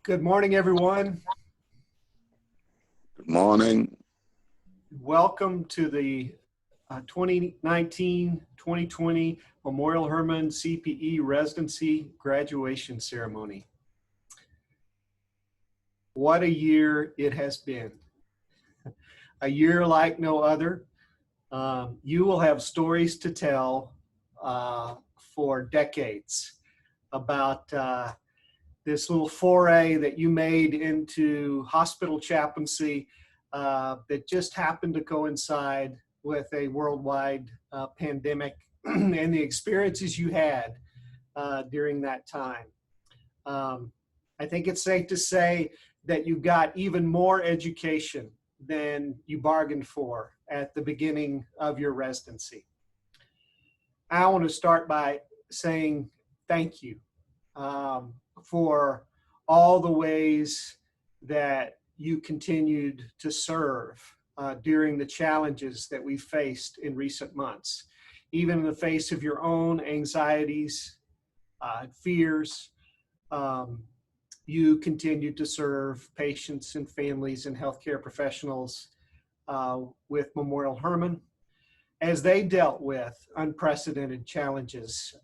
Good morning, everyone. Good morning. Welcome to the 2019-2020 Memorial Hermann CPE Residency Graduation Ceremony. What a year it has been. A year like no other. You will have stories to tell for decades about this little foray that you made into hospital chaplaincy that just happened to coincide with a worldwide pandemic and the experiences you had during that time. I think it's safe to say that you got even more education than you bargained for at the beginning of your residency. I want to start by saying thank you for all the ways that you continued to serve during the challenges that we faced in recent months. Even in the face of your own anxieties, fears, you continued to serve patients and families and healthcare professionals with Memorial Hermann as they dealt with unprecedented challenges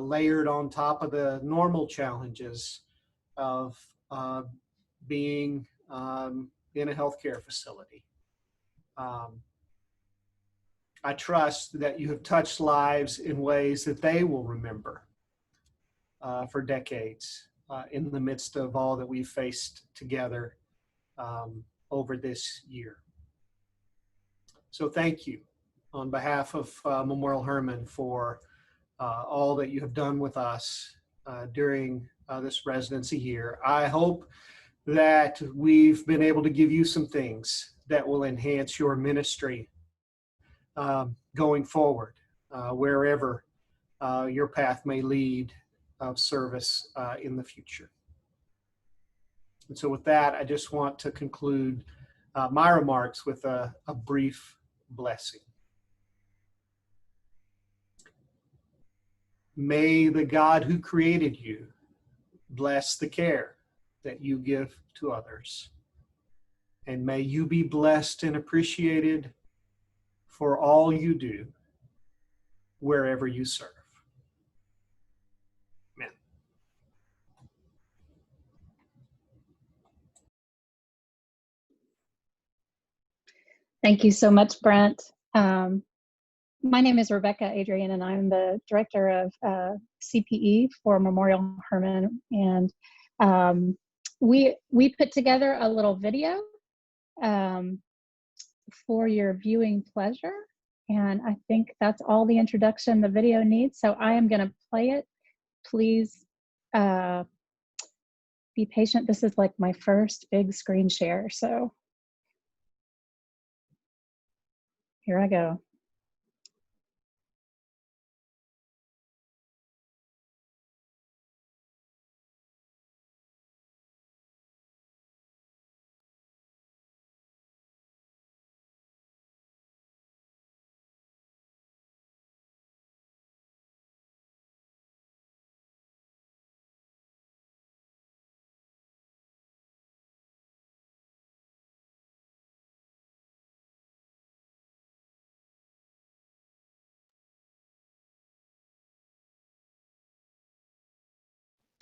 layered on top of the normal challenges of being in a healthcare facility. I trust that you have touched lives in ways that they will remember for decades in the midst of all that we've faced together over this year. So thank you on behalf of Memorial Hermann for all that you have done with us during this residency year. I hope that we've been able to give you some things that will enhance your ministry going forward, wherever your path may lead of service in the future. And so with that, I just want to conclude my remarks with a brief blessing. May the God who created you bless the care that you give to others. And may you be blessed and appreciated for all you do, wherever you serve. Amen. Thank you so much, Brent. My name is Rebecca Adrian, and I'm the director of CPE for Memorial Hermann. And we put together a little video for your viewing pleasure. And I think that's all the introduction the video needs. So I am going to play it. Please be patient. This is like my first big screen share. So here I go.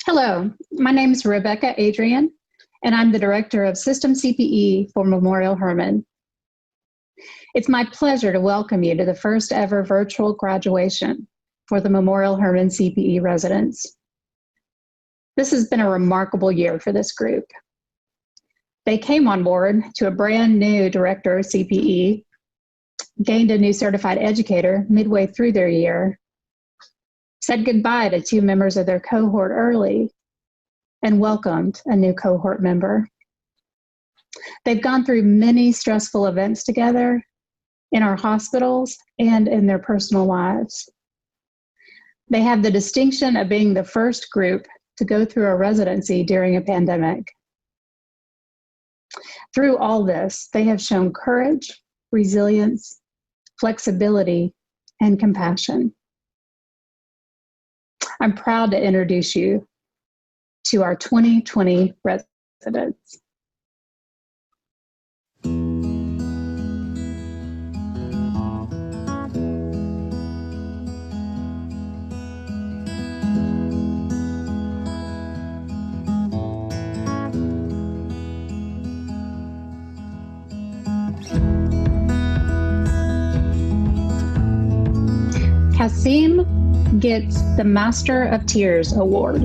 Hello, my name is Rebecca Adrian, and I'm the Director of System CPE for Memorial Hermann. It's my pleasure to welcome you to the first ever virtual graduation for the Memorial Hermann CPE residents. This has been a remarkable year for this group. They came on board to a brand new Director of CPE, gained a new certified educator midway through their year, said goodbye to 2 members of their cohort early, and welcomed a new cohort member. They've gone through many stressful events together in our hospitals and in their personal lives. They have the distinction of being the first group to go through a residency during a pandemic. Through all this, they have shown courage, resilience, flexibility, and compassion. I'm proud to introduce you to our 2020 residents. Kasim gets the Master of Tears Award.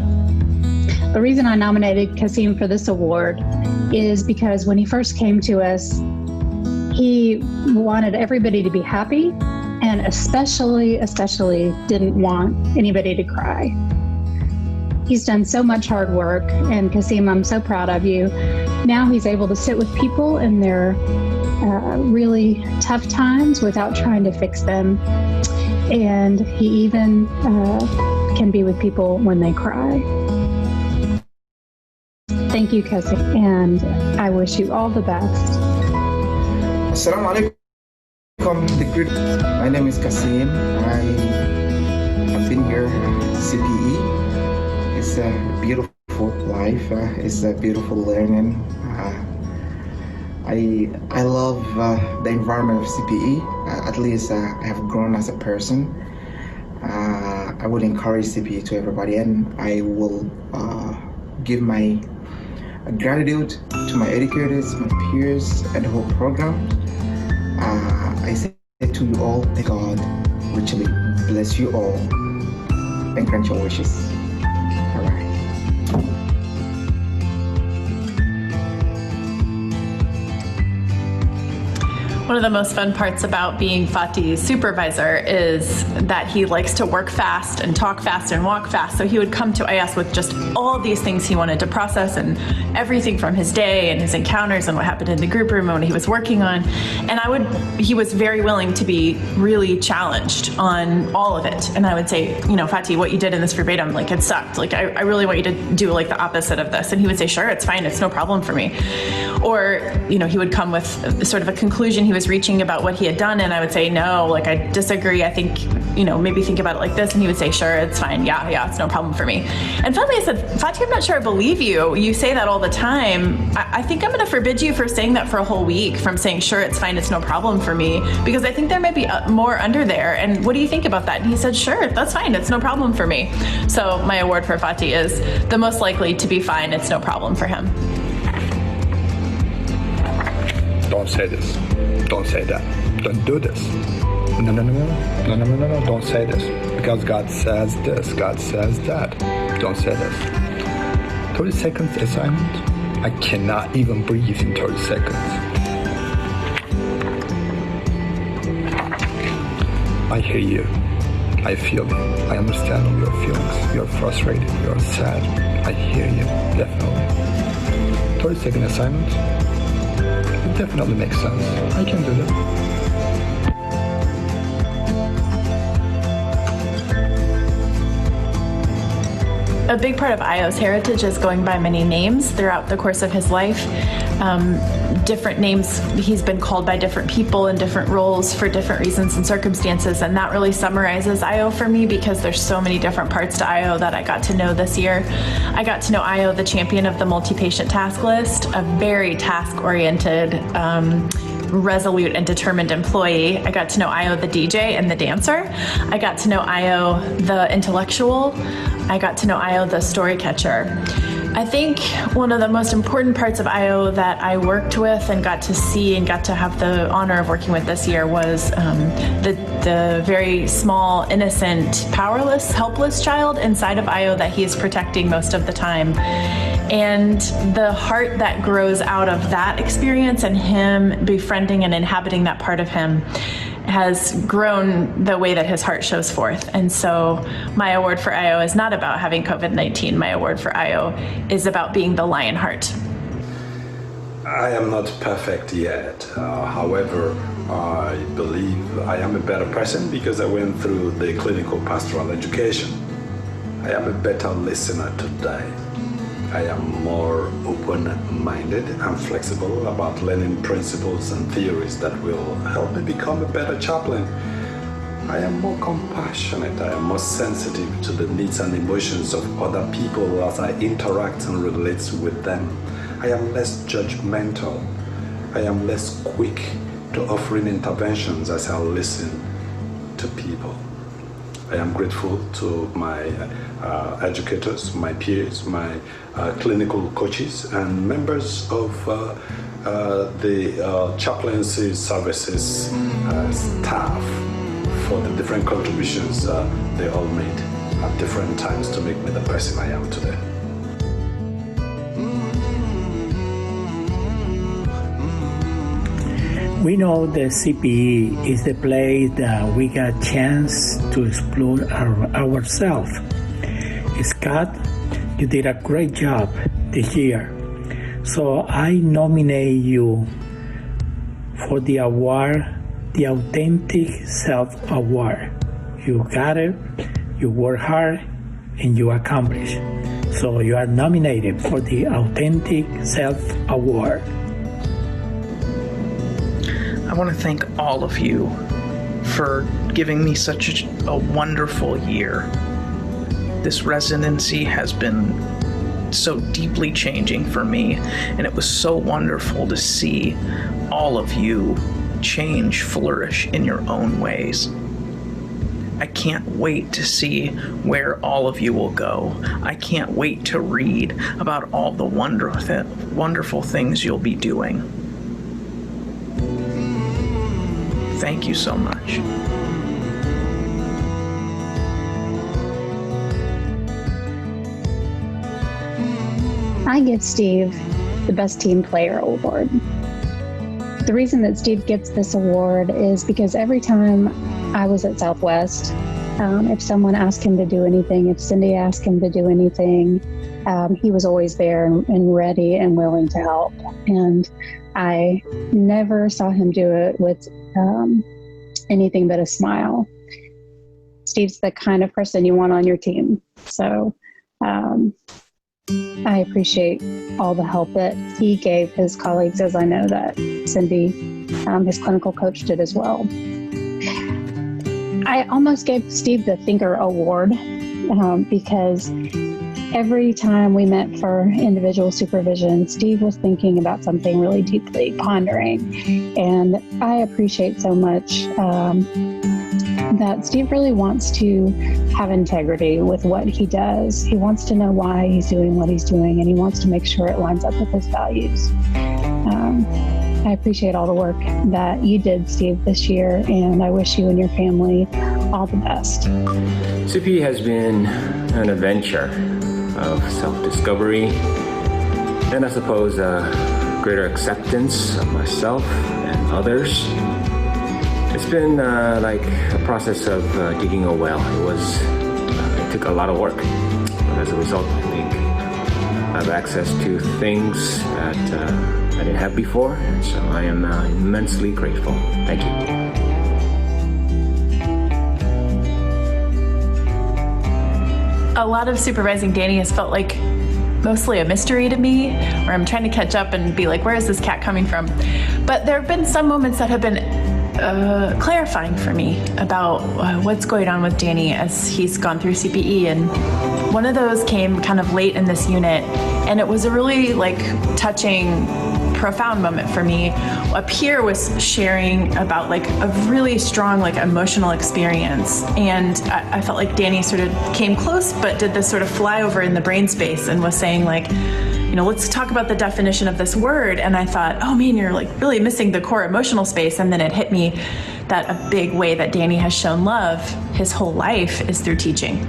The reason I nominated Kasim for this award is because when he first came to us, he wanted everybody to be happy and especially didn't want anybody to cry. He's done so much hard work, and Kasim, I'm so proud of you. Now he's able to sit with people in their really tough times without trying to fix them. And he even can be with people when they cry. Thank you, Kasim, and I wish you all the best. Assalamu alaikum, the group. My name is Kasim. I have been here CPE. It's a beautiful life. It's a beautiful learning. I love the environment of CPE. At least I have grown as a person. I would encourage CPE to everybody, and I will give my gratitude to my educators, my peers, and the whole program. I say to you all, may God richly bless you all and grant your wishes. Bye-bye. One of the most fun parts about being Fatih's supervisor is that he likes to work fast and talk fast and walk fast. So he would come to IS with just all these things he wanted to process and everything from his day and his encounters and what happened in the group room and what he was working on. And he was very willing to be really challenged on all of it. And I would say, Fatih, what you did in this verbatim, like it sucked. Like I really want you to do like the opposite of this. And he would say, sure, it's fine. It's no problem for me. Or, he would come with sort of a conclusion he was reaching about what he had done, and I would say, no, like I disagree. I think, maybe think about it like this. And he would say, sure, it's fine. Yeah, it's no problem for me. And finally I said, Fatih, I'm not sure I believe you. You say that all the time. I think I'm going to forbid you for saying that for a whole week, from saying, sure, it's fine, it's no problem for me, because I think there might be more under there. And what do you think about that? And he said, sure, that's fine. It's no problem for me. So my award for Fatih is the most likely to be fine. It's no problem for him. Don't say this. Don't say that. Don't do this. No. Don't say this. Because God says this. God says that. Don't say this. 30 seconds assignment. I cannot even breathe in 30 seconds. I hear you. I feel you. I understand all your feelings. You're frustrated. You're sad. I hear you. Definitely. 30-second assignment. It definitely makes sense. I can do that. A big part of Io's heritage is going by many names throughout the course of his life. Different names, he's been called by different people in different roles for different reasons and circumstances, and that really summarizes Io for me, because there's so many different parts to Io that I got to know this year. I got to know Io, the champion of the multi-patient task list, a very task-oriented, resolute and determined employee. I got to know Io, the DJ and the dancer. I got to know Io, the intellectual. I got to know Io, the story catcher. I think one of the most important parts of Io that I worked with and got to see and got to have the honor of working with this year was the very small, innocent, powerless, helpless child inside of Io that he is protecting most of the time. And the heart that grows out of that experience and him befriending and inhabiting that part of him has grown the way that his heart shows forth. And so my award for Io is not about having COVID-19. My award for Io is about being the lion heart. I am not perfect yet. However, I believe I am a better person because I went through the clinical pastoral education. I am a better listener today. I am more open-minded and flexible about learning principles and theories that will help me become a better chaplain. I am more compassionate. I am more sensitive to the needs and emotions of other people as I interact and relate with them. I am less judgmental. I am less quick to offering interventions as I listen to people. I am grateful to my educators, my peers, my clinical coaches, and members of the chaplaincy services staff for the different contributions they all made at different times to make me the person I am today. We know the CPE is the place that we get a chance to explore ourselves. Scott, you did a great job this year. So I nominate you for the award, the Authentic Self Award. You got it, you work hard, and you accomplished. So you are nominated for the Authentic Self Award. I want to thank all of you for giving me such a wonderful year. This residency has been so deeply changing for me, and it was so wonderful to see all of you change, flourish in your own ways. I can't wait to see where all of you will go. I can't wait to read about all the wonderful things you'll be doing. Thank you so much. I give Steve the Best Team Player Award. The reason that Steve gets this award is because every time I was at Southwest, if someone asked him to do anything, if Cindy asked him to do anything, he was always there and ready and willing to help. And I never saw him do it with anything but a smile. Steve's the kind of person you want on your team. So I appreciate all the help that he gave his colleagues, as I know that Cindy, his clinical coach, did as well. I almost gave Steve the Thinker Award because every time we met for individual supervision, Steve was thinking about something really deeply, pondering. And I appreciate so much that Steve really wants to have integrity with what he does. He wants to know why he's doing what he's doing, and he wants to make sure it lines up with his values. I appreciate all the work that you did, Steve, this year, and I wish you and your family all the best. CPE has been an adventure of self-discovery and I suppose a greater acceptance of myself and others. It's been like a process of digging a well. It took a lot of work, but as a result, I think I have access to things that I didn't have before, so I am immensely grateful. Thank you. A lot of supervising Danny has felt like mostly a mystery to me, where I'm trying to catch up and be like, where is this cat coming from? But there have been some moments that have been clarifying for me about what's going on with Danny as he's gone through CPE. And one of those came kind of late in this unit, and it was a really touching, profound moment for me. Up here was sharing about a really strong emotional experience, and I felt like Danny sort of came close but did this sort of flyover in the brain space and was saying let's talk about the definition of this word. And I thought, oh man, you're really missing the core emotional space. And then it hit me that a big way that Danny has shown love his whole life is through teaching.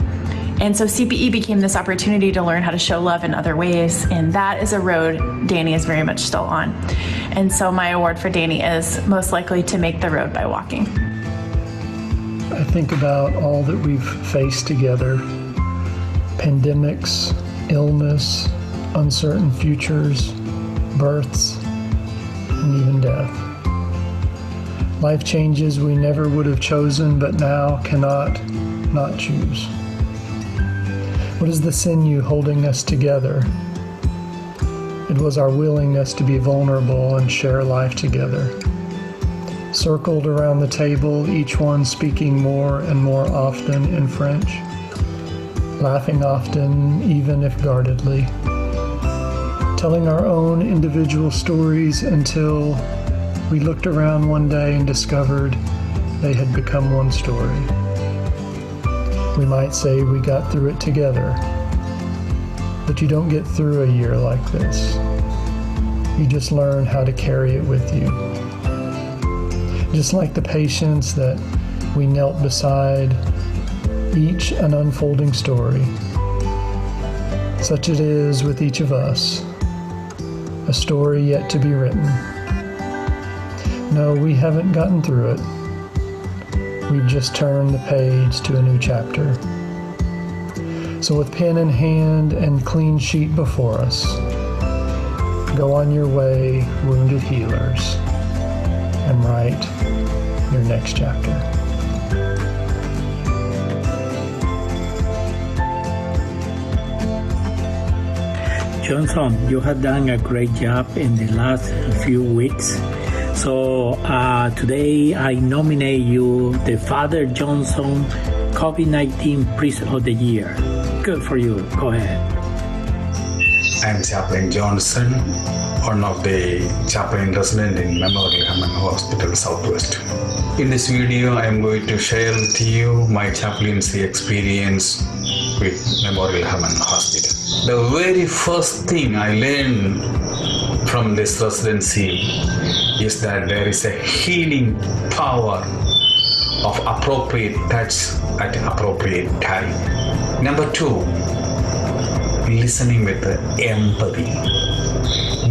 And so CPE became this opportunity to learn how to show love in other ways. And that is a road Danny is very much still on. And so my award for Danny is most likely to make the road by walking. I think about all that we've faced together, pandemics, illness, uncertain futures, births, and even death. Life changes we never would have chosen, but now cannot not choose. What is the sinew holding us together? It was our willingness to be vulnerable and share life together. Circled around the table, each one speaking more and more often in French, laughing often, even if guardedly. telling our own individual stories until we looked around one day and discovered they had become one story. We might say we got through it together, but you don't get through a year like this. You just learn how to carry it with you. Just like the patients that we knelt beside, each an unfolding story. Such it is with each of us, a story yet to be written. No, we haven't gotten through it. We've just turned the page to a new chapter. So with pen in hand and clean sheet before us, go on your way, wounded healers, and write your next chapter. Johnson, you have done a great job in the last few weeks. So today I nominate you the Father Johnson COVID-19 Priest of the Year. Good for you. Go ahead. I'm Chaplain Johnson, one of the chaplain resident in Memorial Hermann Hospital Southwest. In this video, I'm going to share with you my chaplaincy experience with Memorial Hermann Hospital. The very first thing I learned from this residency is that there is a healing power of appropriate touch at appropriate time. Number two, listening with empathy.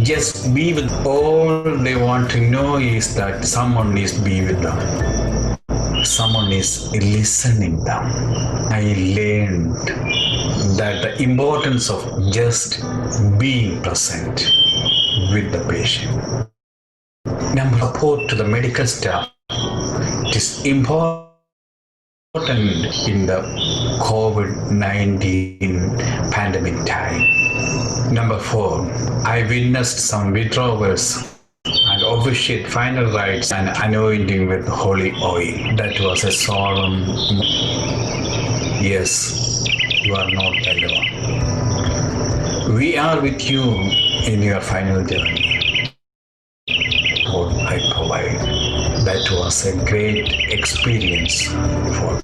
Just be with all they want to know is that someone is be with them. Someone is listening them. I learned that the importance of just being present with the patient. Number support to the medical staff. It is important in the COVID-19 pandemic time. Number four, I witnessed some withdrawals and officiate final rites and anointing with holy oil. That was a solemn. Yes, you are not alone. We are with you in your final journey. What I provide. That was a great experience for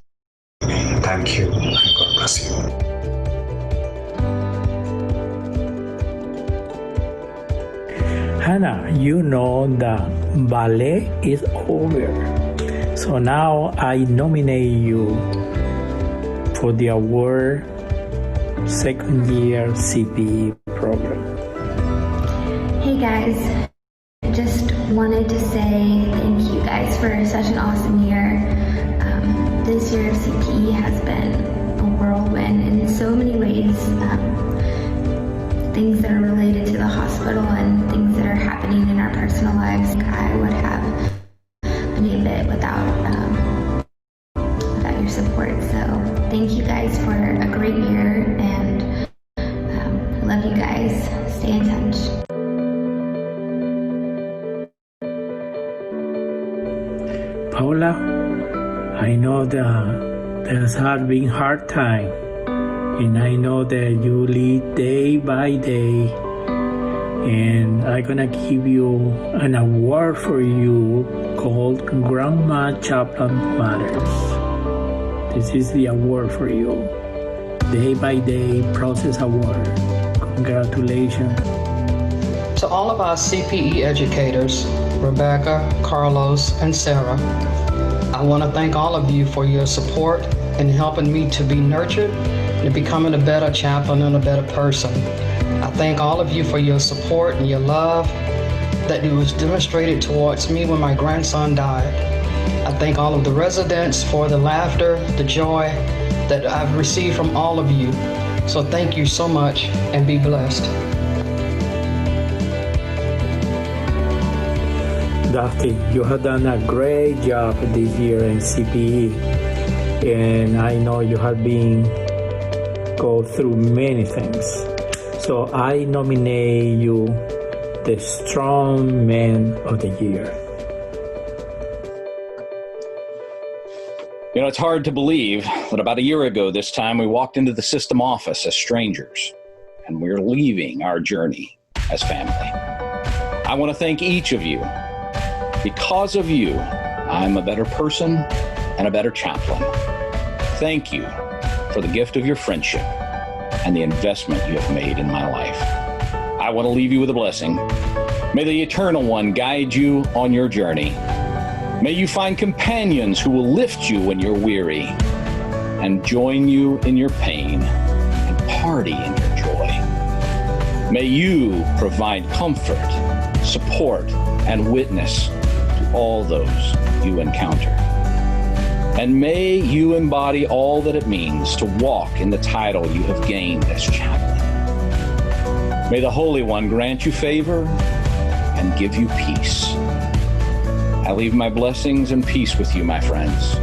me. Thank you and God bless you. Hannah, you know the ballet is over. So now I nominate you for the award second year CPE program. Hey guys. Just wanted to say thank you guys for such an awesome year. This year of CPE has been a whirlwind in so many ways. Things that are related to the hospital and things that are happening in our personal lives. I would have been a bit without your support. So thank you guys for a great year, and I love you guys. Stay in touch. Paula, I know that there's been hard time, and I know that you lead day by day, and I'm gonna give you an award for you called Grandma Chaplain Matters. This is the award for you. Day by Day Process Award. Congratulations. To all of our CPE educators, Rebecca, Carlos, and Sarah, I want to thank all of you for your support in helping me to be nurtured and becoming a better chaplain and a better person. I thank all of you for your support and your love that it was demonstrated towards me when my grandson died. I thank all of the residents for the laughter, the joy that I've received from all of you. So thank you so much and be blessed. Dusty, you have done a great job this year in CPE, and I know you have been go through many things. So I nominate you the Strong Man of the Year. You know, it's hard to believe that about a year ago this time we walked into the system office as strangers, and we're leaving our journey as family. I want to thank each of you. Because of you, I'm a better person and a better chaplain. Thank you for the gift of your friendship and the investment you have made in my life. I want to leave you with a blessing. May the Eternal One guide you on your journey. May you find companions who will lift you when you're weary and join you in your pain and party in your joy. May you provide comfort, support, and witness to all those you encounter. And may you embody all that it means to walk in the title you have gained as chaplain. May the Holy One grant you favor and give you peace. I leave my blessings and peace with you, my friends.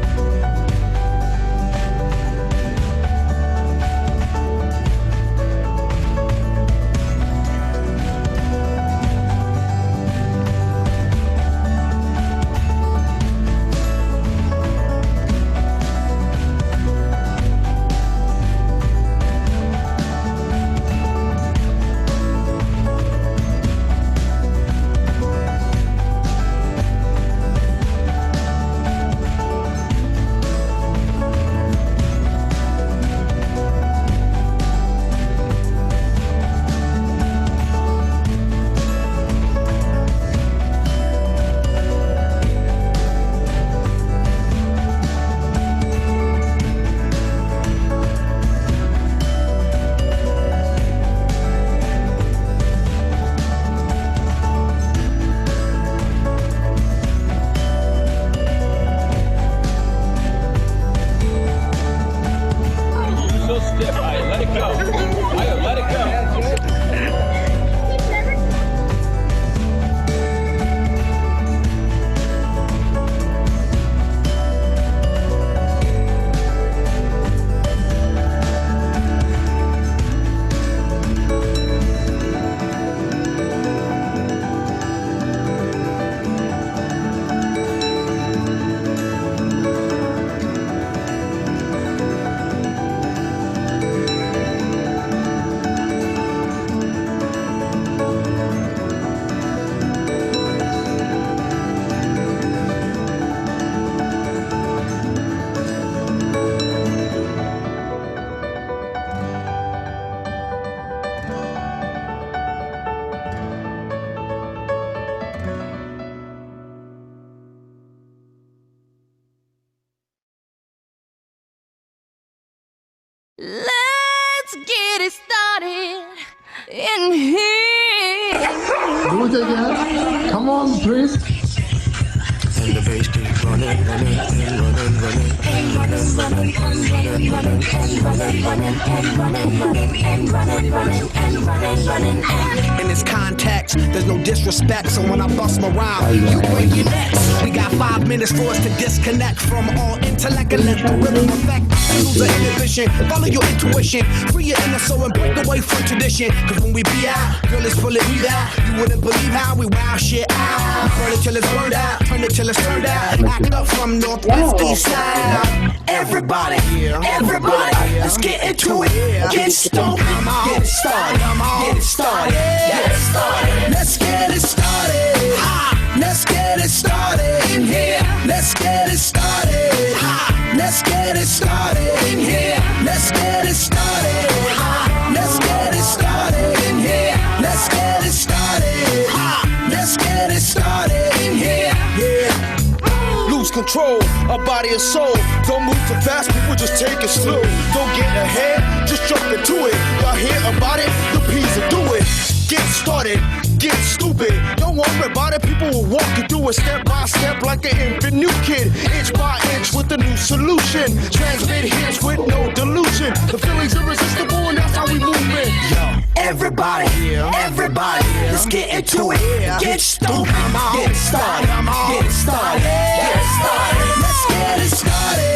Let's get it started in here. Do it again. Come on, please. And the bass keeps running, running, and running, running, and running, running, and running, and running, running, and running, running, and running, running, and running, running, and. In this context, there's no disrespect, so when I bust my rhyme, you break your necks. We got 5 minutes for us to disconnect from all intellect and let the rhythm affect. Lose the inhibition, follow your intuition, free your inner soul and break away from tradition. Cause when we be out, girl, it's full of weed out. You wouldn't believe how we wow shit out. We burn it till it's burned out, turn it till it's turned out. Act up from northwest, east side. Everybody, everybody, let's get into it. Get stoned, get it started, get it started, get it started. Let's get it started. Let's get it started in here. Let's get it started. Let's get it started in here. Let's get it started. Let's get it started in here. Let's get it started. Let's get it started in here. Yeah. Lose control, our body and soul. Don't move too fast, people just take it slow. Don't get ahead, just jump into it. Y'all hear about it? The P's will do it. Get started, get stupid. Don't worry about it, people will walk you through it step by step like an infant new kid. Inch by inch with a new solution. Transmit hits with no delusion. The feeling's irresistible and that's how we move it. Yo, everybody, everybody, let's get into it. Get stupid, get it started, get it started, get it started. Let's get it started.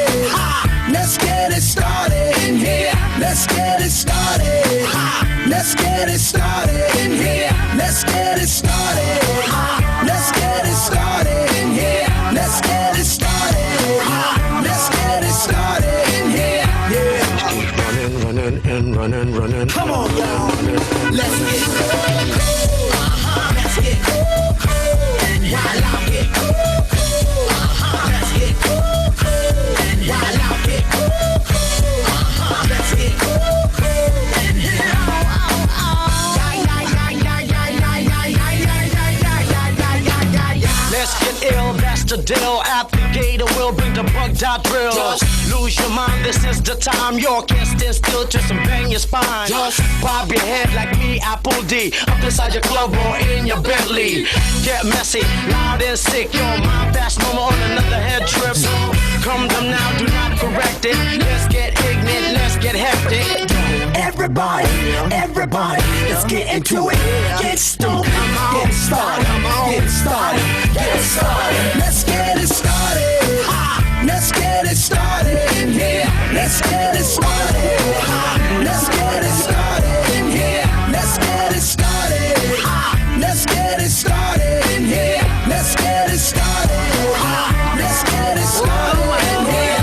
Let's get it started in here. Let's get it started. Let's get it started in here. Let's get it started. Let's get it started in here. Let's get it started. Let's get it started in here. Yeah. Running, running, and running, running. Come on, y'all. Let's get it. while I get cool. Let's get cool. And while I get cool. Let's get cool. And let's get ill, that's the deal. Applicator will bring the bug dot drill. Just lose your mind, this is the time. You can't stand still, twist and bang your spine. Just bob your head like me, Apple D. Up inside your club or in your Bentley. Get messy, loud and sick. Your mind fast, no more on another head trip. So come them now, do not correct it. Let's get ignorant, let's get hectic. Everybody, let's get into it. Get stoked, get started, get started, get started. Let's get it started. Let's get it started in here. Let's get it started. Let's get it started in here. Let's get it started. Let's get it started in here. Let's get it started. Let's get it started in here.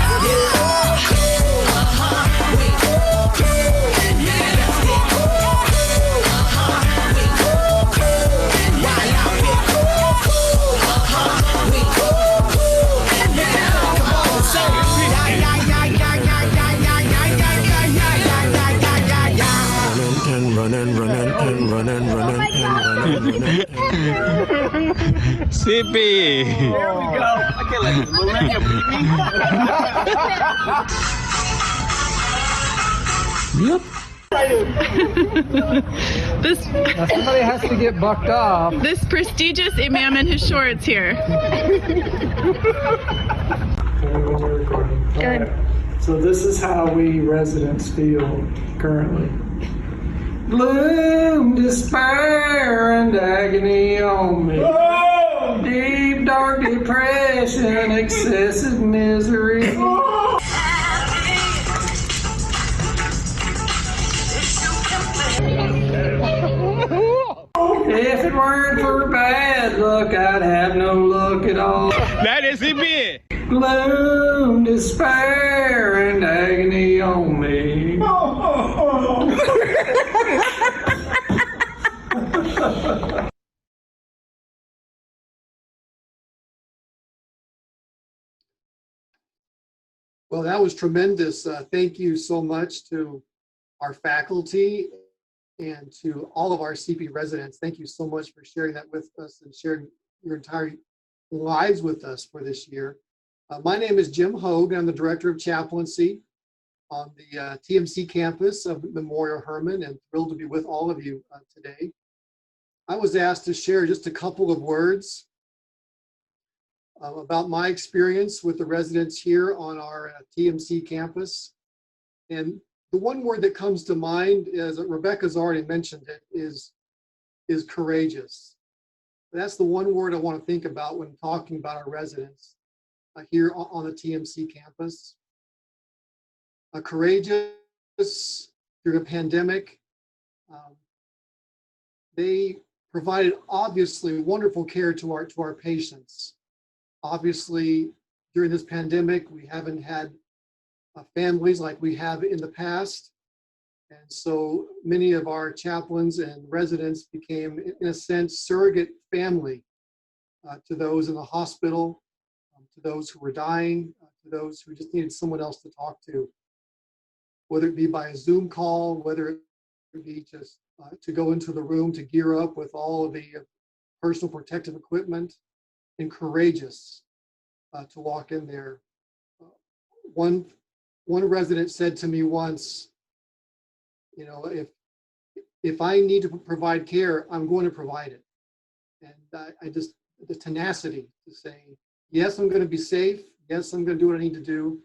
CPE. There we go. I can't let this millennium Now somebody has to get bucked off. This prestigious imam in his shorts here. Good. So this is how we residents feel currently. Gloom, despair, and agony on me. Deep, dark depression, excessive misery. If it weren't for bad luck, I'd have no luck at all. That is it. Gloom, despair, and agony on me. Well, that was tremendous. Thank you so much to our faculty and to all of our CP residents. Thank you so much for sharing that with us and sharing your entire lives with us for this year. My name is Jim Hogue. I'm the Director of Chaplaincy on the TMC campus of Memorial Hermann, and thrilled to be with all of you today. I was asked to share just a couple of words about my experience with the residents here on our TMC campus. And the one word that comes to mind, as Rebecca's already mentioned it, is courageous. That's the one word I want to think about when talking about our residents here on the TMC campus. Courageous through a pandemic. They provided obviously wonderful care to our patients. Obviously, during this pandemic, we haven't had families like we have in the past. And so many of our chaplains and residents became, in a sense, surrogate family to those in the hospital, to those who were dying, to those who just needed someone else to talk to, whether it be by a Zoom call, whether it be just to go into the room to gear up with all of the personal protective equipment, and courageous to walk in there. One resident said to me once, you know, if I need to provide care, I'm going to provide it. And I just, the tenacity to say, yes, I'm going to be safe. Yes, I'm going to do what I need to do,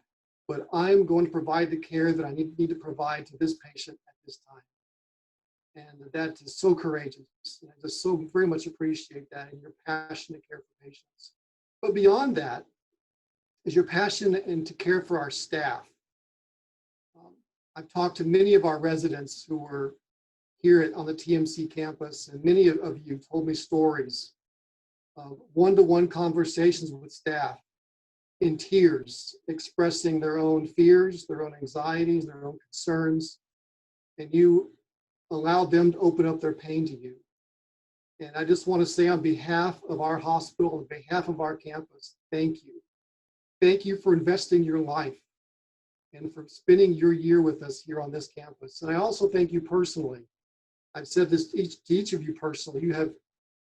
but I'm going to provide the care that I need to provide to this patient at this time. And that is so courageous. And I just so very much appreciate that and your passion to care for patients. But beyond that is your passion and to care for our staff. I've talked to many of our residents who were here on the TMC campus, and many of you told me stories of one-to-one conversations with staff in tears, expressing their own fears, their own anxieties, their own concerns, and you allowed them to open up their pain to you. And I just want to say on behalf of our hospital, on behalf of our campus, thank you. Thank you for investing your life and for spending your year with us here on this campus. And I also thank you personally. I've said this to each of you personally.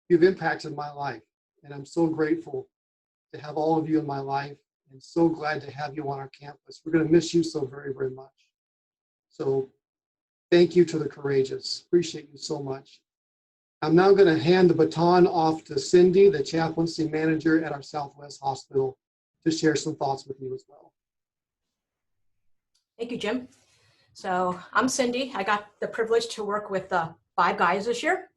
You've impacted my life, and I'm so grateful to have all of you in my life, and so glad to have you on our campus. We're going to miss you so very, very much. So thank you to the courageous. Appreciate you so much. I'm now going to hand the baton off to Cindy, the chaplaincy manager at our Southwest Hospital, to share some thoughts with you as well. Thank you, Jim. So I'm Cindy. I got the privilege to work with 5 guys this year.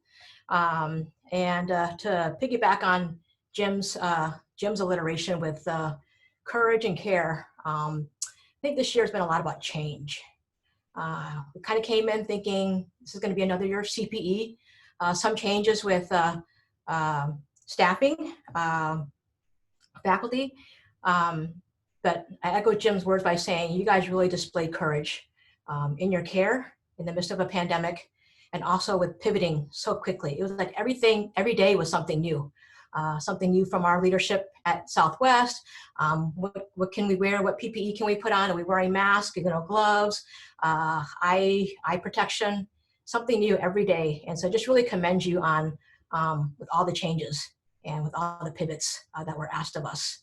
And to piggyback on Jim's alliteration with courage and care, I think this year has been a lot about change. We kind of came in thinking this is going to be another year of CPE, some changes with staffing, faculty. But I echo Jim's words by saying you guys really displayed courage in your care in the midst of a pandemic, and also with pivoting so quickly. It was like every day was something new from our leadership at Southwest. What can we wear? What PPE can we put on? Are we wearing masks? Gloves, eye protection, something new every day. And so just really commend you on with all the changes and with all the pivots that were asked of us.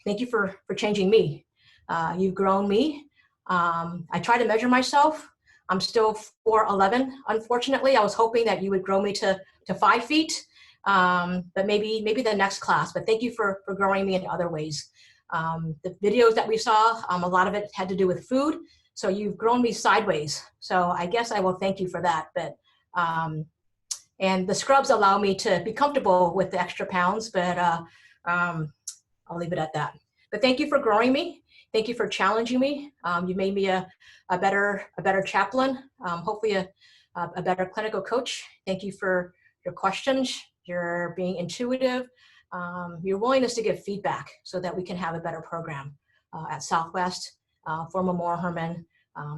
Thank you for changing me. You've grown me. I try to measure myself. I'm still 4'11", unfortunately. I was hoping that you would grow me to 5 feet, but maybe the next class. But thank you for growing me in other ways. The videos that we saw, a lot of it had to do with food. So you've grown me sideways. So I guess I will thank you for that. But and the scrubs allow me to be comfortable with the extra pounds, but I'll leave it at that. But thank you for growing me. Thank you for challenging me. You made me a better chaplain, hopefully a better clinical coach. Thank you for your questions, your being intuitive, your willingness to give feedback so that we can have a better program at Southwest, for Memorial Hermann,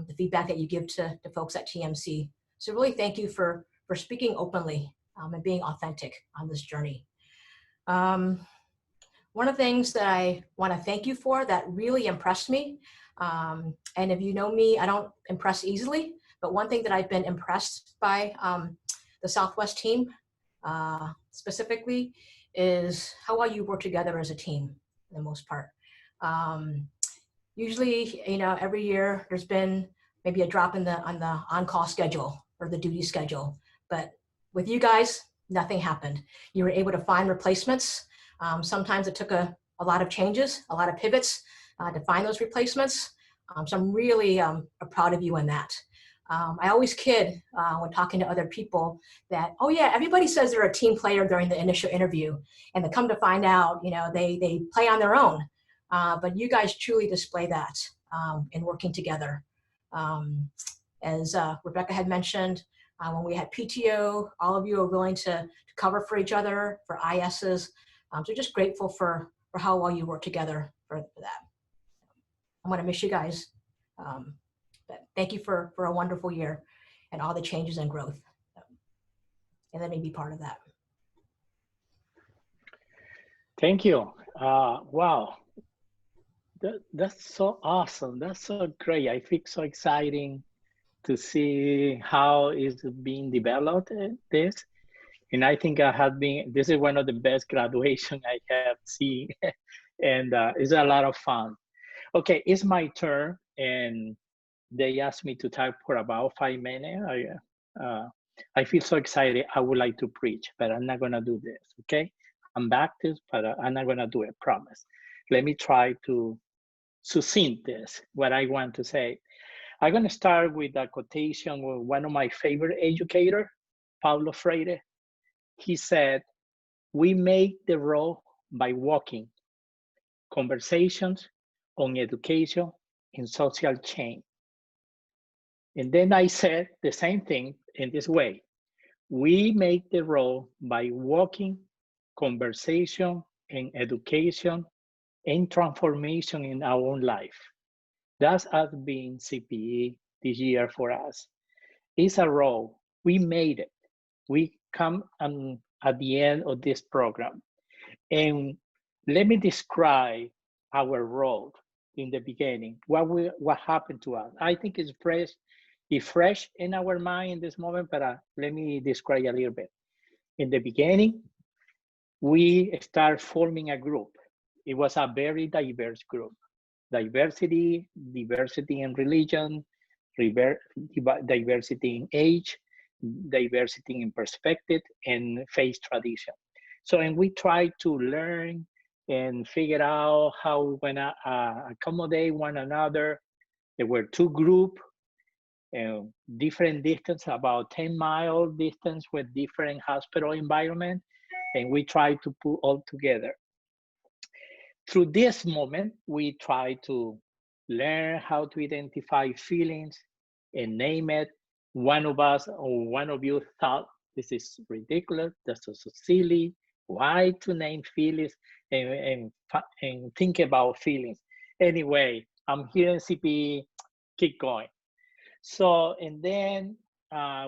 the feedback that you give to folks at TMC. So really thank you for speaking openly and being authentic on this journey. One of the things that I want to thank you for that really impressed me, and if you know me, I don't impress easily, but one thing that I've been impressed by the Southwest team specifically is how well you work together as a team for the most part. Usually, every year there's been maybe a drop on the on-call schedule or the duty schedule, but with you guys, nothing happened. You were able to find replacements. Sometimes it took a lot of changes, a lot of pivots to find those replacements. So I'm really proud of you in that. I always kid when talking to other people that, oh yeah, everybody says they're a team player during the initial interview, and they come to find out, they play on their own. But you guys truly display that in working together. As Rebecca had mentioned, when we had PTO, all of you are willing to cover for each other, for ISs. So just grateful for how well you work together for that. I'm going to miss you guys. But thank you for a wonderful year and all the changes and growth. And let me be part of that. Thank you. Wow. That's so awesome. That's so great. I feel so exciting to see how it's being developed, this. And I think this is one of the best graduation I have seen. And it's a lot of fun. Okay, it's my turn. And they asked me to talk for about 5 minutes. I feel so excited. I would like to preach, but I'm not gonna do this, okay? I'm Baptist, but I'm not gonna do it, promise. Let me try to succinct this, what I want to say. I'm gonna start with a quotation with one of my favorite educators, Paulo Freire. He said, "We make the road by walking. Conversations on education and social change." And then I said the same thing in this way. We make the road by walking, conversation and education and transformation in our own life. That has been CPE this year for us. It's a road. We made it. We come at the end of this program. And let me describe our role in the beginning, what happened to us. I think it's fresh in our mind in this moment, but let me describe a little bit. In the beginning, we start forming a group. It was a very diverse group. Diversity in religion, diversity in age, diversity in perspective, and faith tradition. So, and we try to learn and figure out how we're gonna accommodate one another. There were two groups, different distance, about 10-mile distance with different hospital environment, and we try to put all together. Through this moment, we try to learn how to identify feelings and name it. One of us or one of you thought this is ridiculous, that's so silly. Why to name feelings and think about feelings? Anyway, I'm here in CPE, keep going. So, and then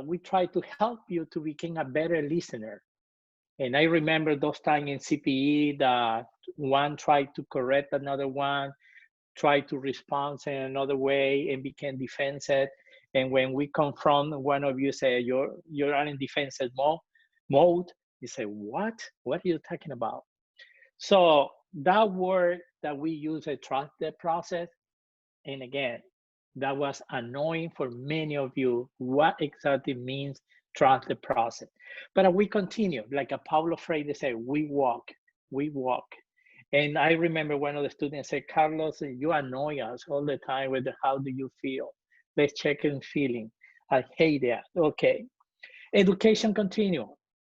we try to help you to become a better listener. And I remember those times in CPE that one tried to correct another one, tried to respond in another way and became defensive. And when we confront one of you, say, you're in defensive mode, you say, what? What are you talking about? So that word that we use, a trust the process. And again, that was annoying for many of you. What exactly means trust the process? But we continue, like a Paulo Freire said, we walk. And I remember one of the students said, Carlos, you annoy us all the time with how do you feel? Let's check in feeling. I hate that. Okay. Education continue.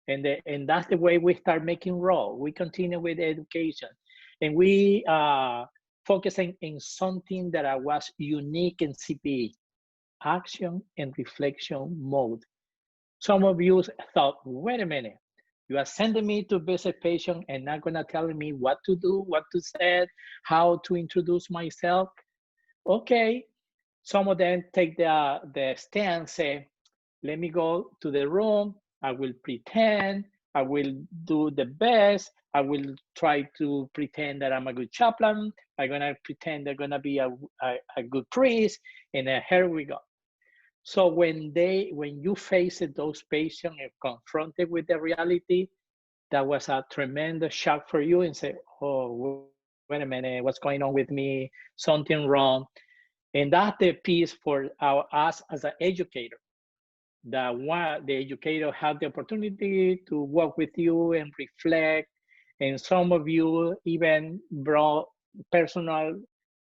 And that's the way we start making role. We continue with education. And we focusing in something that was unique in CPE, action and reflection mode. Some of you thought, wait a minute, you are sending me to visit patient and not gonna tell me what to do, what to say, how to introduce myself. Okay, some of them take the stand, say, let me go to the room, I will pretend, I will do the best, I will try to pretend that I'm a good chaplain, I'm gonna pretend I'm gonna be a good priest, and here we go. So when you face those patients and confronted with the reality, that was a tremendous shock for you and say, oh, wait a minute, what's going on with me? Something wrong. And that's the piece for us as an educator. The educator had the opportunity to work with you and reflect. And some of you even brought personal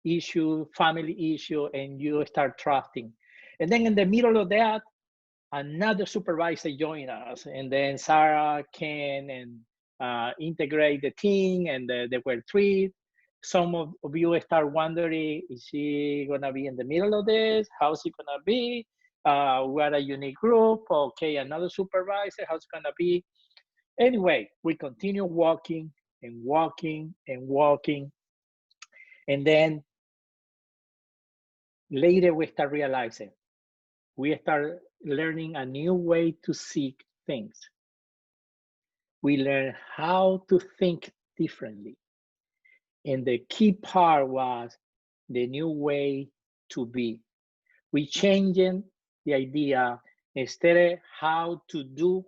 issue, family issue, and you start trusting. And then in the middle of that, another supervisor joined us. And then Sarah came and integrate the team, and there were three. Some of you start wondering, is she gonna be in the middle of this? How's it gonna be? We're a unique group. Okay, another supervisor, how's it gonna be? Anyway, we continue walking and walking and walking. And then later we start realizing, we start learning a new way to see things. We learn how to think differently. And the key part was the new way to be. We changing the idea, instead of how to do,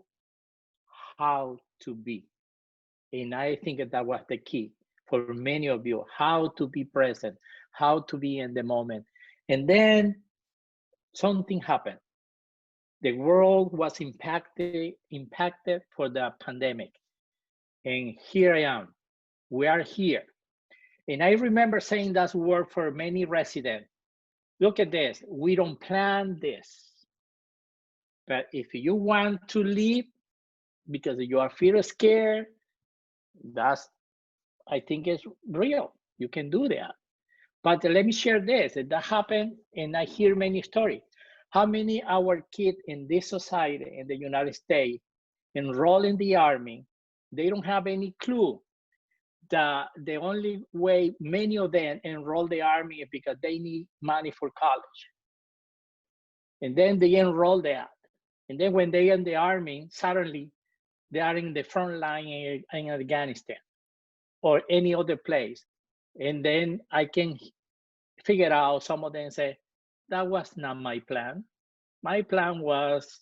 how to be. And I think that was the key for many of you, how to be present, how to be in the moment. And then something happened. The world was impacted for the pandemic. And here I am, we are here. And I remember saying that word for many residents. Look at this, we don't plan this. But if you want to leave because you are fear scared, that's, I think it's real. You can do that. But let me share this, that happened, and I hear many stories. How many our kids in this society in the United States enroll in the Army, they don't have any clue that the only way many of them enroll the Army is because they need money for college. And then they enroll that. And then when they in the Army, suddenly they are in the front line in Afghanistan or any other place. And then I can figure out some of them and say, that was not my plan. My plan was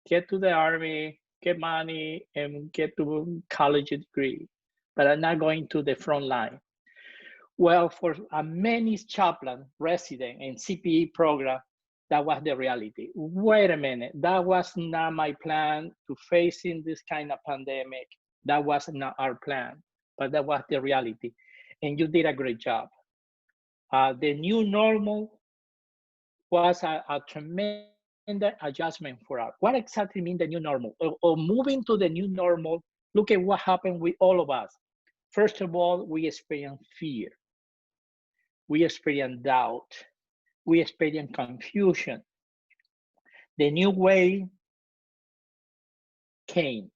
get to the army, get money, and get to college degree, but I'm not going to the front line. Well, for many chaplain, resident, and CPE program, that was the reality. Wait a minute, that was not my plan to facing this kind of pandemic. That was not our plan, but that was the reality. And you did a great job. The new normal was a tremendous adjustment for us. What exactly means the new normal? Or moving to the new normal, look at what happened with all of us. First of all, we experienced fear. We experienced doubt. We experienced confusion. The new way came.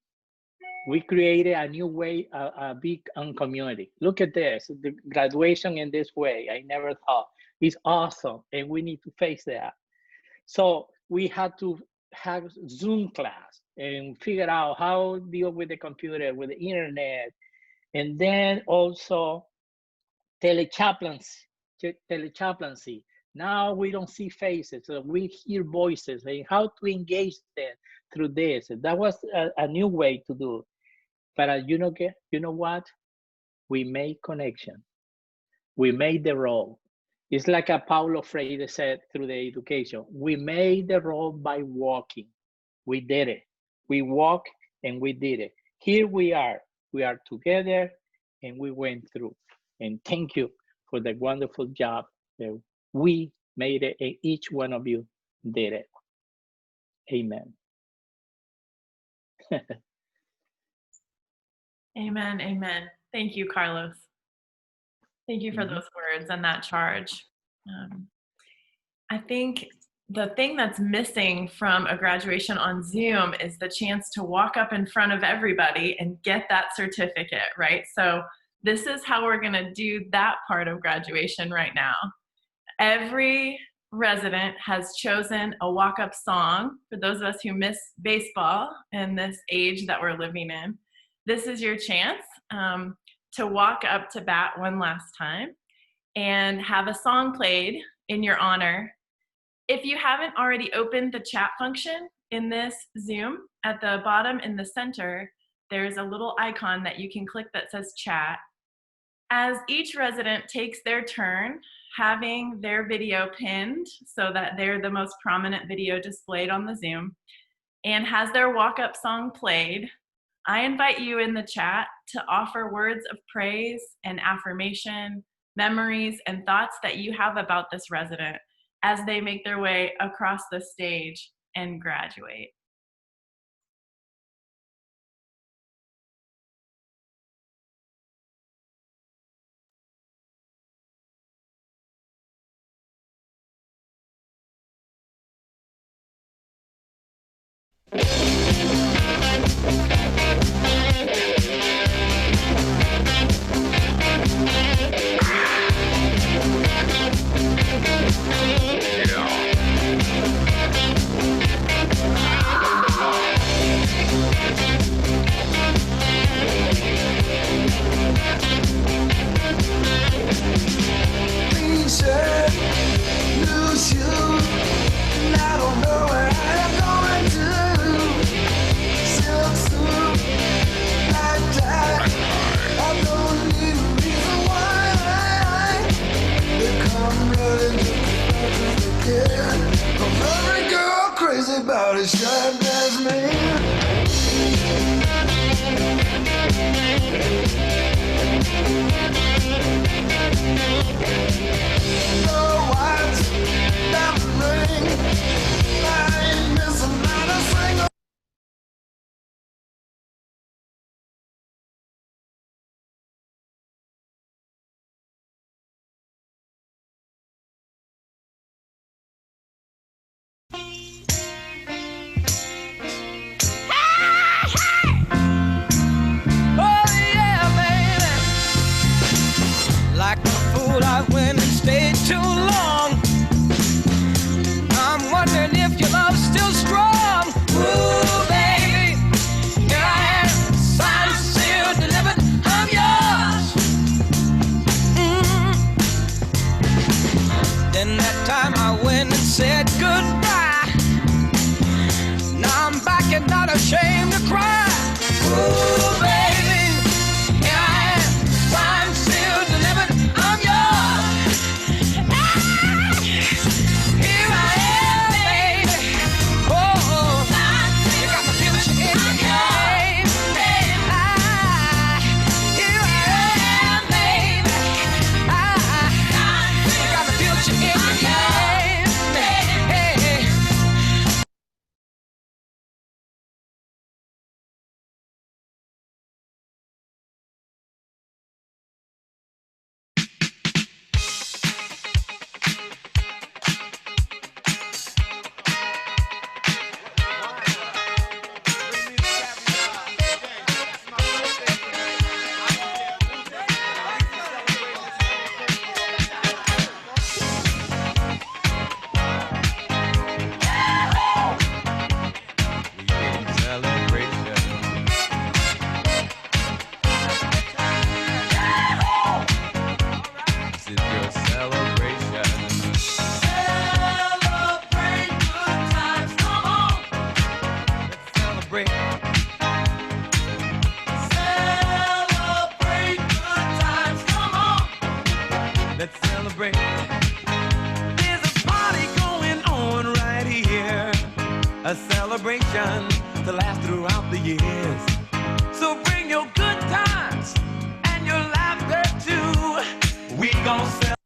We created a new way, a big community. Look at this, the graduation in this way. I never thought. It's awesome, and we need to face that. So we had to have Zoom class and figure out how to deal with the computer, with the internet, and then also telechaplaincy. Now we don't see faces, so we hear voices and how to engage them through this. That was a new way to do. But you know what? We made connection. We made the role. It's like a Paulo Freire said through the education. We made the role by walking. We did it. We walked and we did it. Here we are. We are together and we went through. And thank you for the wonderful job that we made it and each one of you did it. Amen. Amen. Amen. Thank you, Carlos. Thank you for those words and that charge. I think the thing that's missing from a graduation on Zoom is the chance to walk up in front of everybody and get that certificate, right? So this is how we're going to do that part of graduation right now. Every resident has chosen a walk-up song. For those of us who miss baseball in this age that we're living in, this is your chance to walk up to bat one last time and have a song played in your honor. If you haven't already opened the chat function in this Zoom, at the bottom in the center, there's a little icon that you can click that says chat. As each resident takes their turn, having their video pinned so that they're the most prominent video displayed on the Zoom, and has their walk-up song played, I invite you in the chat to offer words of praise and affirmation, memories, and thoughts that you have about this resident as they make their way across the stage and graduate. I went Then that time I went and said goodbye. Now I'm back and not ashamed to cry. Ooh, baby, here I am, signed, sealed, delivered, I'm yours. Here I am, baby. Oh, you got my future in your hands. Here I am, baby. You got my future in your hands. Let's celebrate. There's a party going on right here, a celebration to last throughout the years. So bring your good times and your laughter too. We gon' celebrate.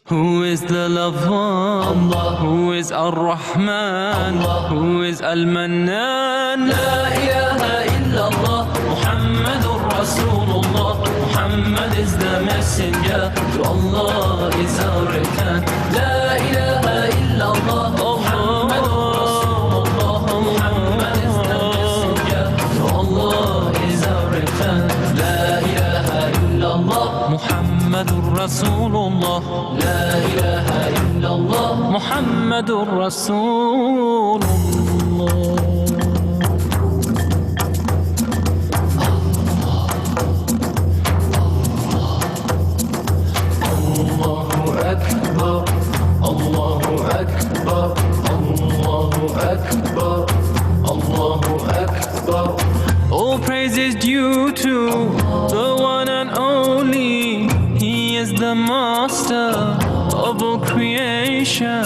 Who is the loved one? Allah. Who is Ar-Rahman? Allah. Who is Al-Mannan? La ilaha illallah, Muhammadur Rasulullah. Muhammad is the messenger, to Allah is our return. La ilaha illallah, Muhammadur Rasulullah. Muhammad is the messenger, to Allah is our return. La ilaha illallah, Muhammadur Rasulullah. La ilaha illallah, Muhammadur Rasulullah. Allahu Akbar, Allahu Akbar, Allahu Akbar, Allahu Akbar. All praise is due to the one and only. He is the master of all creation.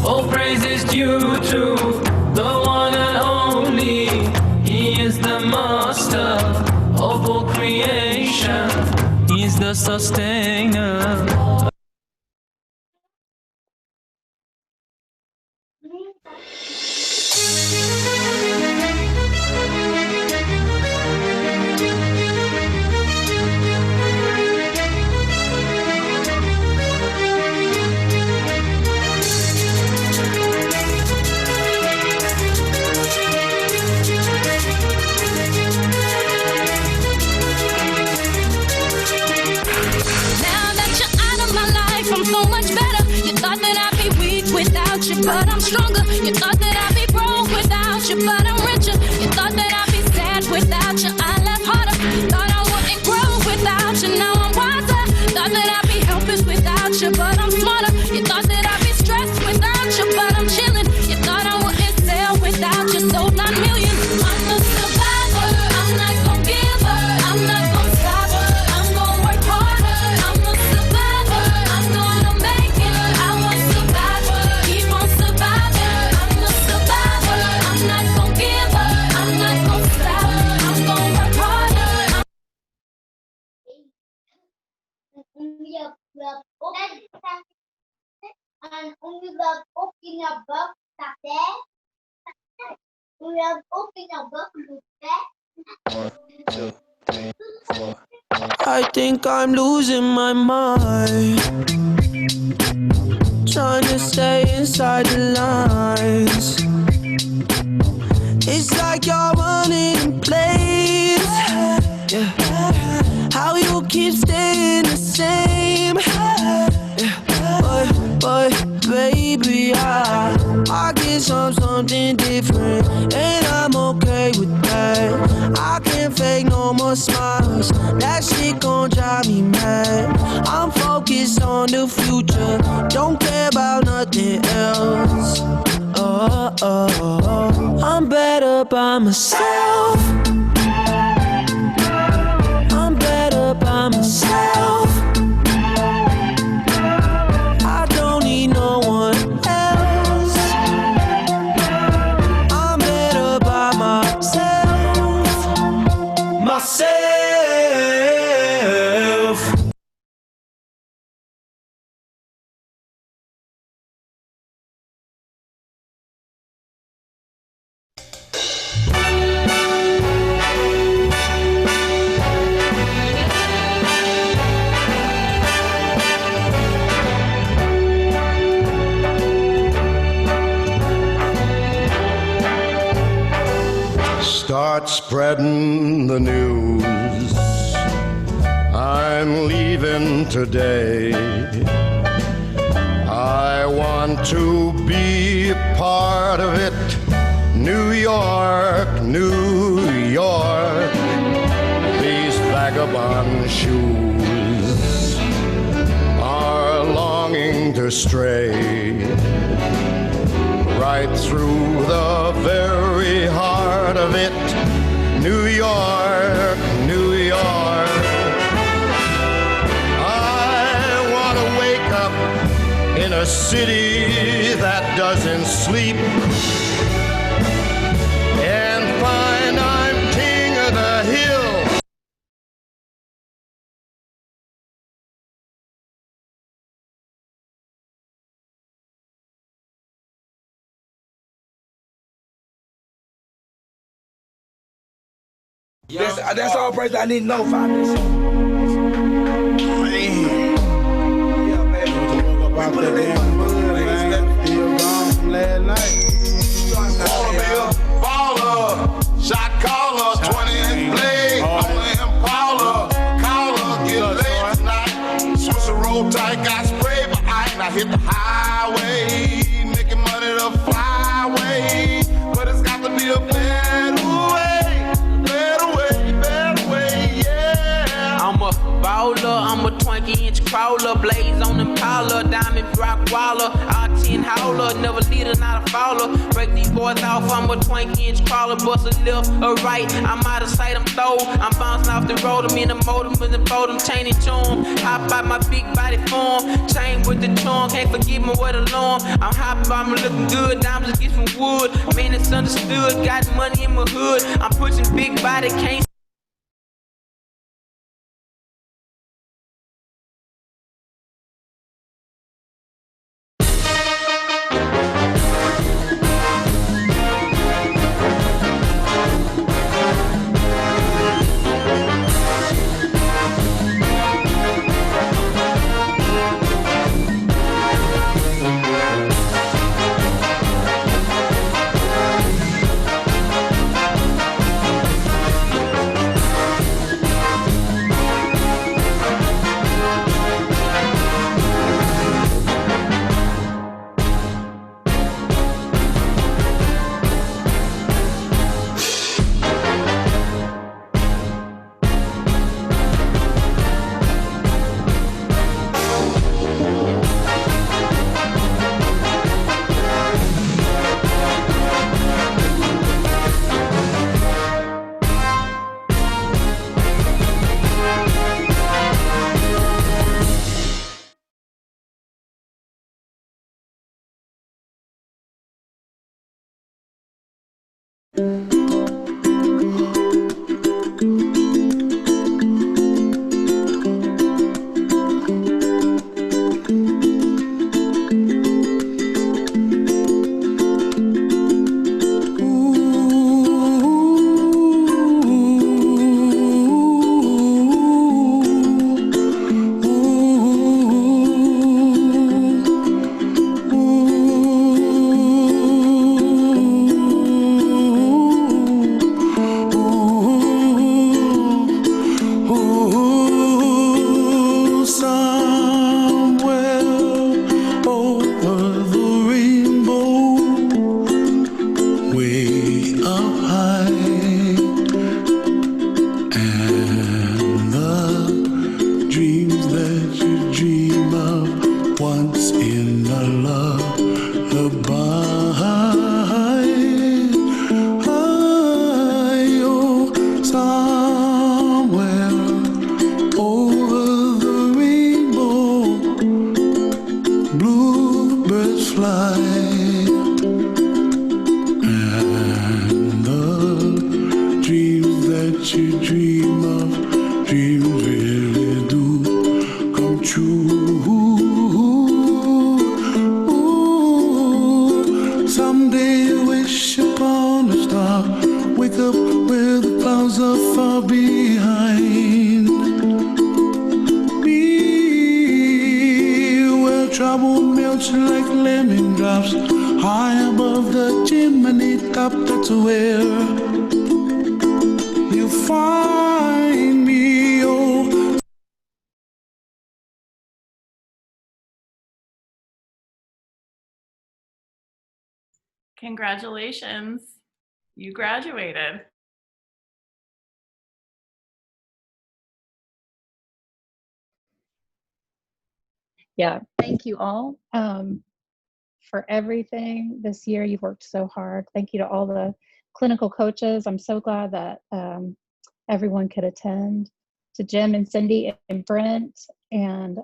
All praise is due to the one and only. He is the master of all creation. He is the sustainer. But I'm stronger. You thought that I'd be broke without you, but I'm richer. You thought that I'd be sad without you, I laugh harder. Thought I wouldn't grow without you, now I'm wiser. Thought that I'd be helpless without you, but I'm smarter. You thought that I'd be stressed without you, but I'm chilling. You thought I wouldn't sell without you, sold 9 million. I'm a survivor, I'm not gon' give up, I'm not gon' stop, I'm gon' work harder. I'm a survivor, I'm gonna make it. I was survivor, keep on surviving. I'm a survivor, I'm not gon' give up, I'm not gon' stop, I'm gon' work harder. I think I'm losing my mind, trying to stay inside the lines. It's like you're running in place. Yeah. How you keep staying the same. Yeah. But baby, I get something different, and I'm okay with that. I can't fake no more smiles, that shit gon' drive me mad. I'm focused on the future, don't care about nothing else. I'm better by myself. I'm better by myself. I don't need no one else. I'm better by myself. Myself. spreading the news. I'm leaving today. I want to be a part of it. New York, New York, these vagabond shoes are longing to stray right through the very heart of it. New York, New York. I want to wake up in a city that doesn't sleep and find I'm king of the hill. That's all praise I need to know, Father. Man. Yeah, baby. We put it in the mud, man. Still gone from last night. Baller, shot caller, 20-inch blade, on the Impala, caller, get laid tonight. Swisher roll tight, got sprayed by iron. I hit the highway, making money the flyway, but it's got to be a better way, yeah. I'm a baller, I'm a 20-inch crawler, blaze on Impala, diamond rock waller, R10 howler, never leader, not a fouler. Break these boys off, I'm a 20-inch crawler, bust a left or right, I'm out of sight, I'm throw. I'm bouncing off the road, I'm in the motor, with the fold, I'm chaining tune. Hop out my big body form, chain with the charm, can't forget me with alarm. I'm hopping, I'm looking good, diamonds get some wood. Man, it's understood, got money in my hood. I'm pushing big body, can't. find me. Oh, Congratulations. You graduated. Yeah, thank you all for everything this year. You've worked so hard. Thank you to all the clinical coaches. I'm so glad that everyone could attend. To Jim and Cindy and Brent and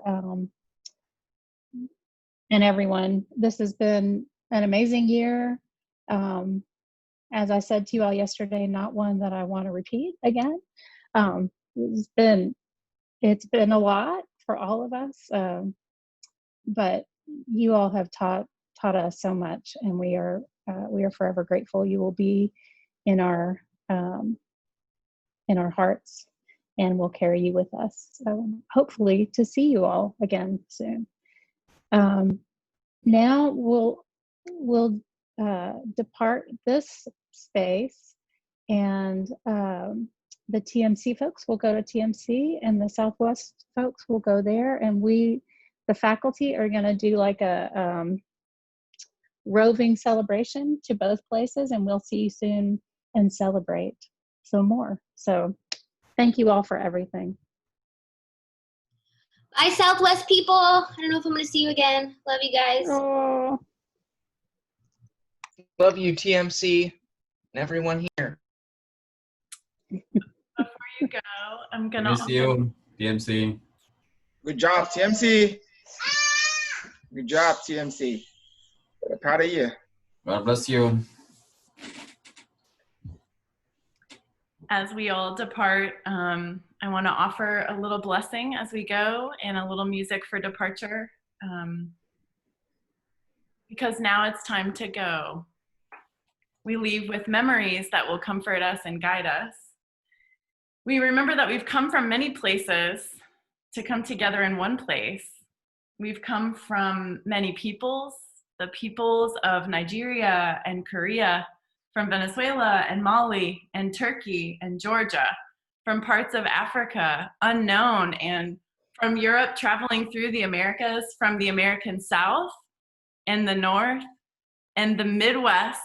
everyone. This has been an amazing year. As I said to you all yesterday, not one that I want to repeat again. It's been a lot for all of us, but you all have taught us so much, and we are forever grateful. You will be in our hearts, and we'll carry you with us. Hopefully to see you all again soon. Now we'll depart this space, and the TMC folks will go to TMC, and the Southwest folks will go there, and the faculty are going to do like a roving celebration to both places, and we'll see you soon and celebrate some more. So thank you all for everything. Bye, Southwest people. I don't know if I'm going to see you again. Love you guys. Oh. Love you, TMC, and everyone here. Before you go, I'm going to Miss you, TMC. Good job, TMC. Good job, TMC. We're proud of you. God bless you. As we all depart, I want to offer a little blessing as we go and a little music for departure, because now it's time to go. We leave with memories that will comfort us and guide us. We remember that we've come from many places to come together in one place. We've come from many peoples, the peoples of Nigeria and Korea, from Venezuela and Mali and Turkey and Georgia, from parts of Africa unknown, and from Europe traveling through the Americas, from the American South and the North and the Midwest.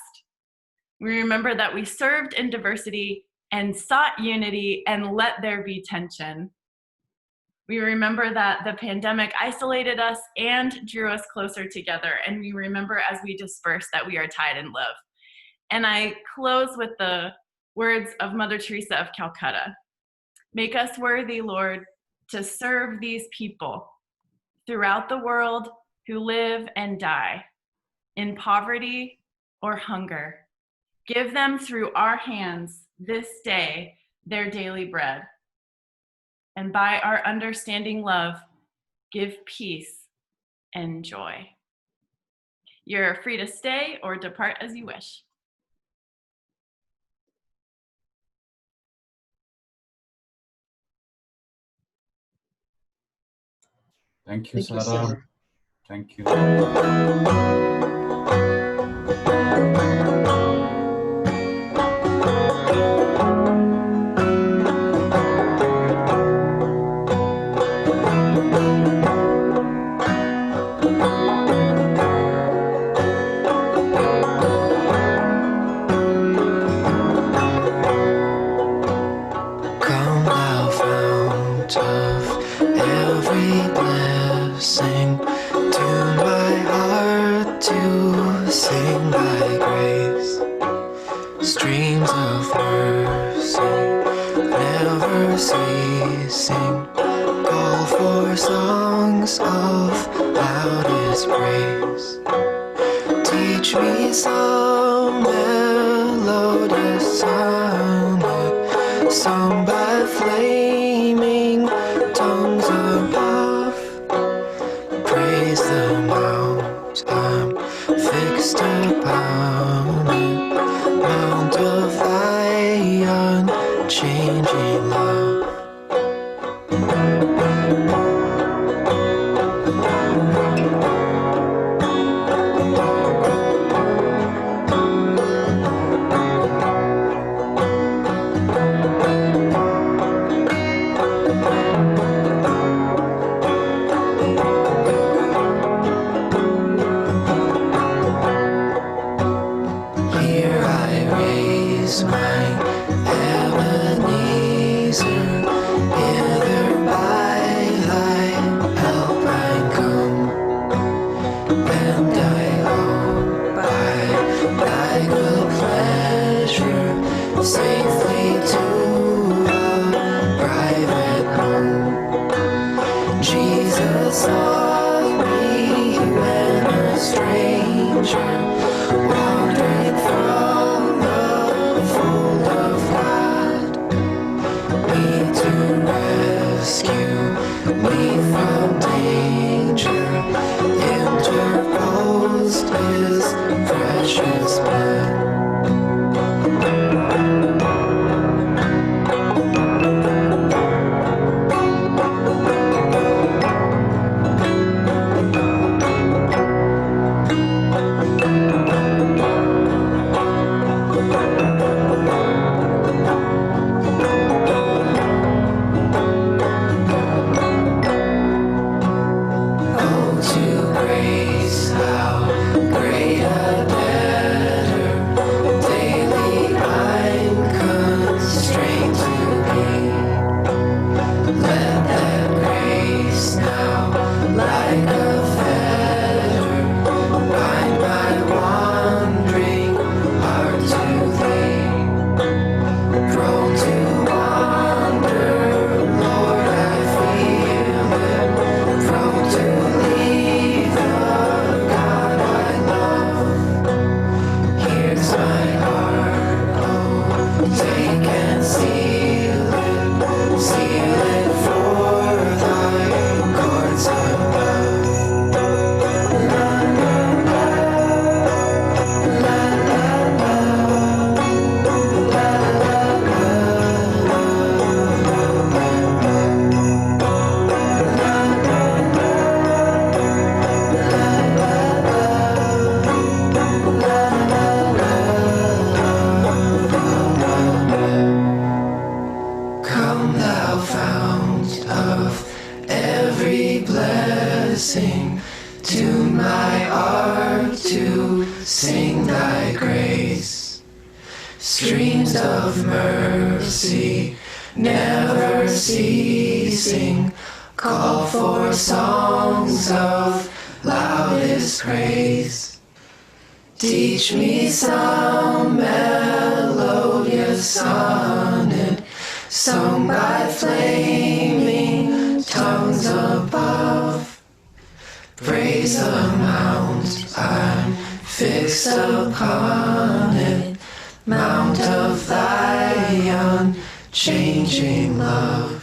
We remember that we served in diversity and sought unity and let there be tension. We remember that the pandemic isolated us and drew us closer together, and we remember as we disperse that we are tied in love. And I close with the words of Mother Teresa of Calcutta. Make us worthy, Lord, to serve these people throughout the world who live and die in poverty or hunger. Give them through our hands this day their daily bread. And by our understanding love, give peace and joy. You're free to stay or depart as you wish. Thank you, Sarah. Sarah. Thank you. Come thou fount of every blessing, tune my heart to sing thy grace. Streams of mercy never ceasing, call for songs of loudest praise. Teach me some melodious sonnet, sung by flaming tongues above. Praise the mount I'm fixed upon it, mount of thy unchanging love. softly when a stranger wandering from the fold of light, me to rescue me from danger, interposed his precious blood. Streams of mercy, never ceasing, call for songs of loudest praise. Teach me some melodious sonnet, sung by flaming tongues above. Praise the mount I'm fixed upon it, mount of thy unchanging love.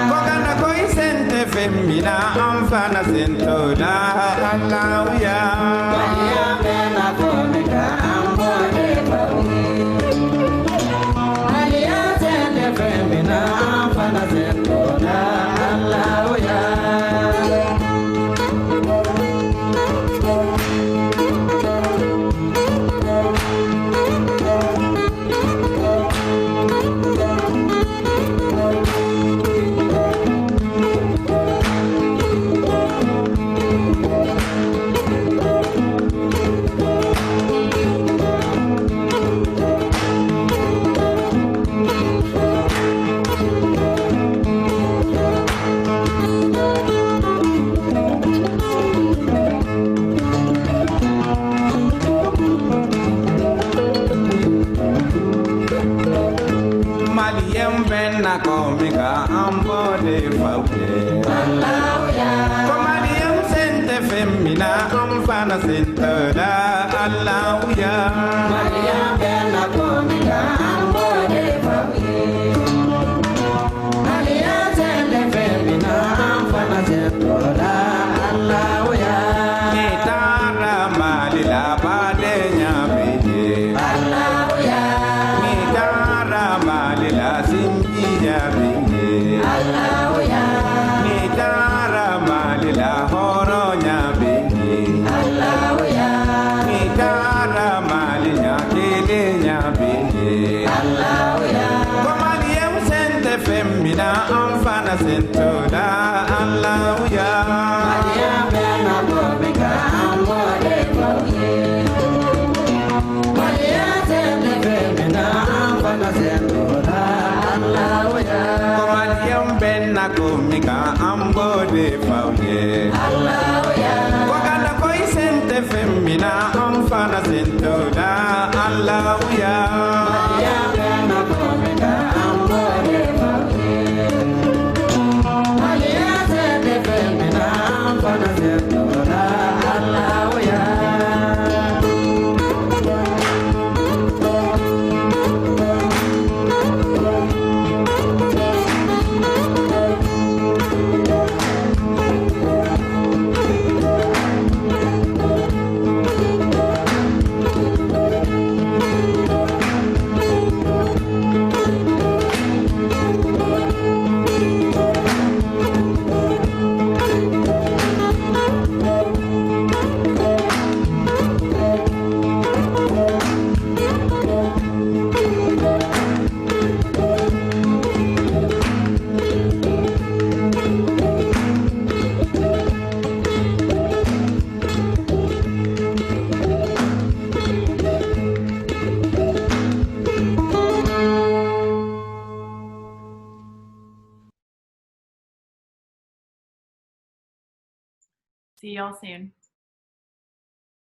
Kokana ko ise komika ambode fauke. Komadiam sente femina amfana sentoda Alauya. Mariam bena komika ambode fauke. Mariam sente femina amfana sentoda Alauya. Nitara malila padenya bede. Alauya. Nitara malila sinjija bede. Alauya. Nitara malila horonya bede. Alauya. Nitara malila kelenya bede. Alauya. Komaliam sente femina amfana sentoda Alauya. Mariam bena komika ambode fauke. Mariam sente femina amfana sentoda Alauya. Komaliam bena komika ambode fauke. Alauya. Wakanda koi sente femina amfana sentoda Alauya. Mariam bena komika ambode fauke. Mariam sente femina amfana sentoda Alauya. See y'all soon.